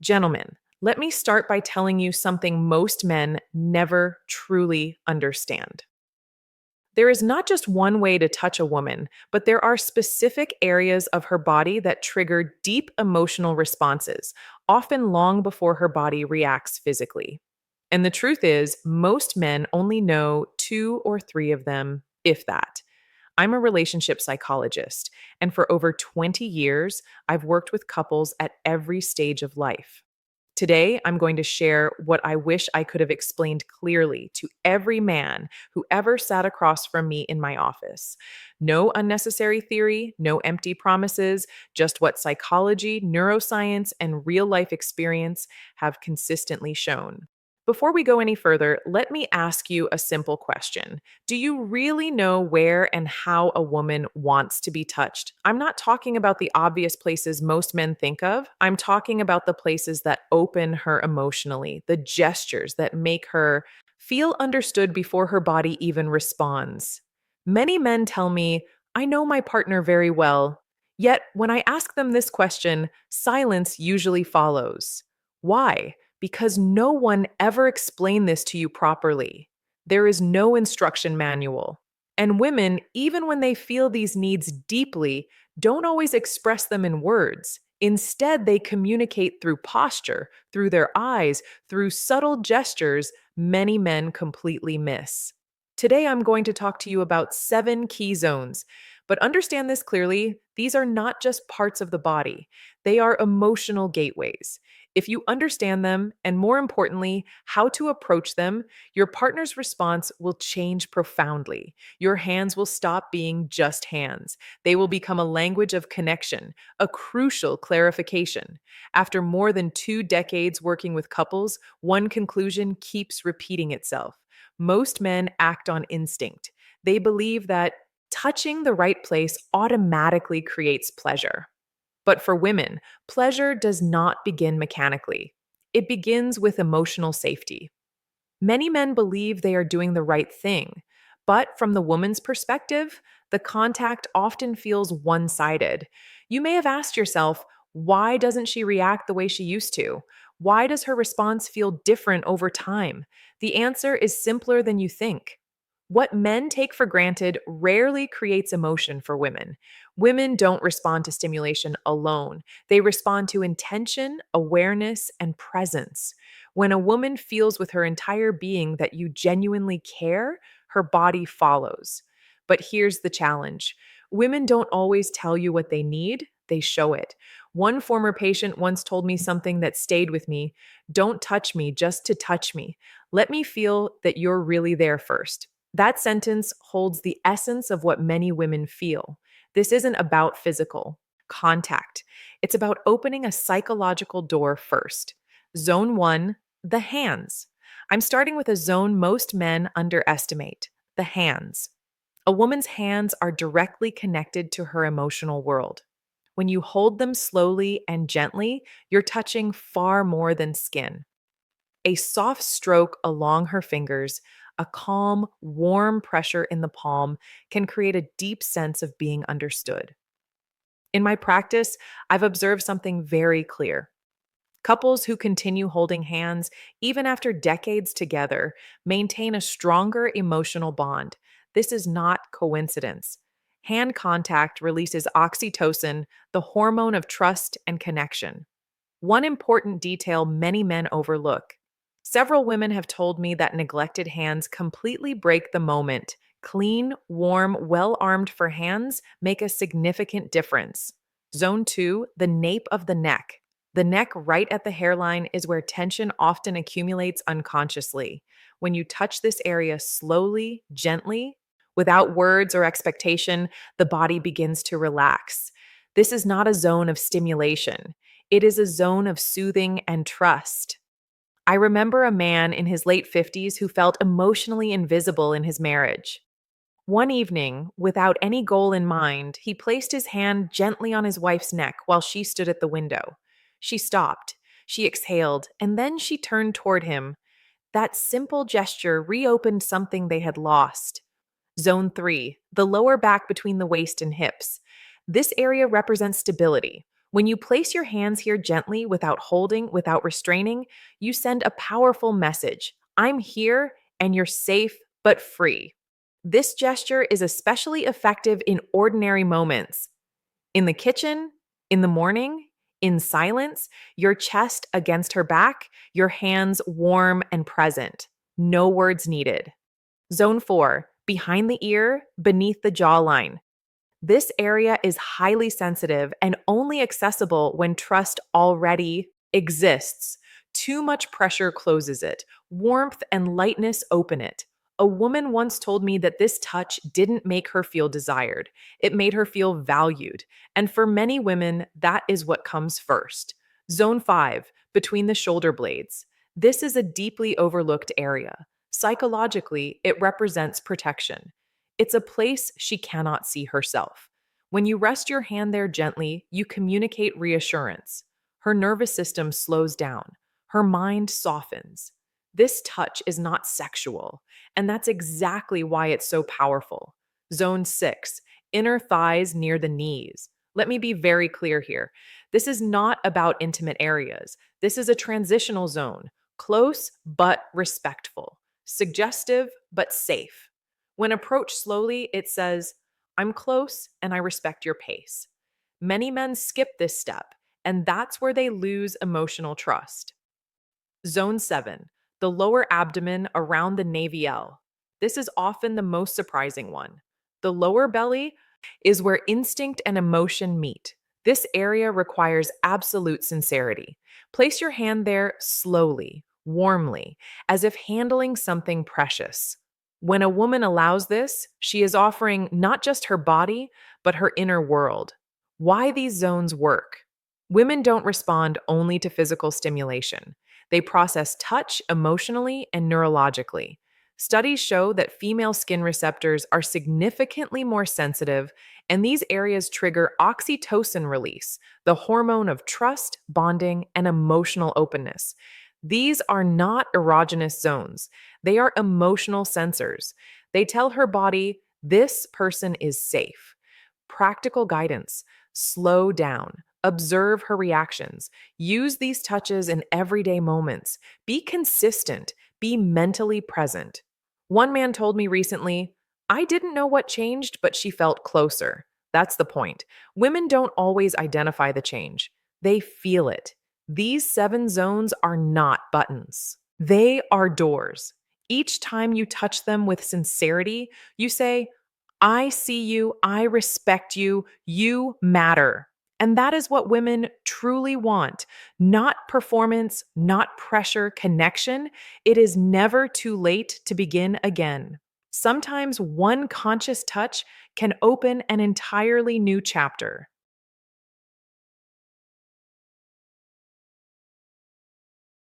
Gentlemen, let me start by telling you something most men never truly understand. There is not just one way to touch a woman, but there are specific areas of her body that trigger deep emotional responses, often long before her body reacts physically. And the truth is, most men only know two or three of them, if that. I'm a relationship psychologist, and for over 20 years, I've worked with couples at every stage of life. Today, I'm going to share what I wish I could have explained clearly to every man who ever sat across from me in my office. No unnecessary theory, no empty promises, just what psychology, neuroscience, and real life experience have consistently shown. Before we go any further, let me ask you a simple question. Do you really know where and how a woman wants to be touched? I'm not talking about the obvious places most men think of. I'm talking about the places that open her emotionally, the gestures that make her feel understood before her body even responds. Many men tell me, I know my partner very well. Yet, when I ask them this question, silence usually follows. Why? Because no one ever explained this to you properly. There is no instruction manual. And women, even when they feel these needs deeply, don't always express them in words. Instead, they communicate through posture, through their eyes, through subtle gestures many men completely miss. Today, I'm going to talk to you about 7 key zones. But understand this clearly, these are not just parts of the body, they are emotional gateways. If you understand them, and more importantly, how to approach them, your partner's response will change profoundly. Your hands will stop being just hands. They will become a language of connection, a crucial clarification. After more than 2 decades working with couples, one conclusion keeps repeating itself. Most men act on instinct. They believe that touching the right place automatically creates pleasure. But for women, pleasure does not begin mechanically. It begins with emotional safety. Many men believe they are doing the right thing, but from the woman's perspective, the contact often feels one sided. You may have asked yourself, why doesn't she react the way she used to? Why does her response feel different over time? The answer is simpler than you think. What men take for granted rarely creates emotion for women. Women don't respond to stimulation alone, they respond to intention, awareness, and presence. When a woman feels with her entire being that you genuinely care, her body follows. But here's the challenge: women don't always tell you what they need, they show it. One former patient once told me something that stayed with me. Don't touch me just to touch me. Let me feel that you're really there first. That sentence holds the essence of what many women feel. This isn't about physical contact, it's about opening a psychological door first. Zone one, the hands. I'm starting with a zone most men underestimate: the hands. A woman's hands are directly connected to her emotional world. When you hold them slowly and gently, you're touching far more than skin. A soft stroke along her fingers, a calm, warm pressure in the palm can create a deep sense of being understood. In my practice, I've observed something very clear. Couples who continue holding hands, even after decades together, maintain a stronger emotional bond. This is not coincidence. Hand contact releases oxytocin, the hormone of trust and connection. One important detail many men overlook. Several women have told me that neglected hands completely break the moment. Clean, warm, well armed for hands make a significant difference. Zone 2, the nape of the neck. The neck right at the hairline is where tension often accumulates unconsciously. When you touch this area slowly, gently, without words or expectation, the body begins to relax. This is not a zone of stimulation. It is a zone of soothing and trust. I remember a man in his late 50s who felt emotionally invisible in his marriage. One evening, without any goal in mind, he placed his hand gently on his wife's neck while she stood at the window. She stopped, she exhaled, and then she turned toward him. That simple gesture reopened something they had lost. Zone 3, the lower back between the waist and hips. This area represents stability. When you place your hands here gently without holding, without restraining, you send a powerful message. I'm here and you're safe but free. This gesture is especially effective in ordinary moments. In the kitchen, in the morning, in silence, your chest against her back, your hands warm and present. No words needed. Zone 4, behind the ear, beneath the jawline. This area is highly sensitive and only accessible when trust already exists. Too much pressure closes it, warmth and lightness open it. A woman once told me that this touch didn't make her feel desired, it made her feel valued. And for many women, that is what comes first. Zone 5, between the shoulder blades. This is a deeply overlooked area. Psychologically, it represents protection. It's a place she cannot see herself. When you rest your hand there gently, you communicate reassurance. Her nervous system slows down. Her mind softens. This touch is not sexual, and that's exactly why it's so powerful. Zone 6, inner thighs near the knees. Let me be very clear here. This is not about intimate areas. This is a transitional zone, close but respectful, suggestive but safe. When approached slowly, it says, I'm close and I respect your pace. Many men skip this step, and that's where they lose emotional trust. Zone 7, the lower abdomen around the navel. This is often the most surprising one. The lower belly is where instinct and emotion meet. This area requires absolute sincerity. Place your hand there slowly, warmly, as if handling something precious. When a woman allows this, she is offering not just her body, but her inner world. Why these zones work? Women don't respond only to physical stimulation. They process touch emotionally and neurologically. Studies show that female skin receptors are significantly more sensitive, and these areas trigger oxytocin release, the hormone of trust, bonding, and emotional openness. These are not erogenous zones, they are emotional sensors. They tell her body, this person is safe. Practical guidance: slow down. Observe her reactions. Use these touches in everyday moments. Be consistent. Be mentally present. One man told me recently, I didn't know what changed, but she felt closer. That's the point. Women don't always identify the change, they feel it. These 7 zones are not buttons, they are doors. Each time you touch them with sincerity, you say, I see you, I respect you, you matter. And that is what women truly want: not performance, not pressure, connection. It is never too late to begin again. Sometimes one conscious touch can open an entirely new chapter.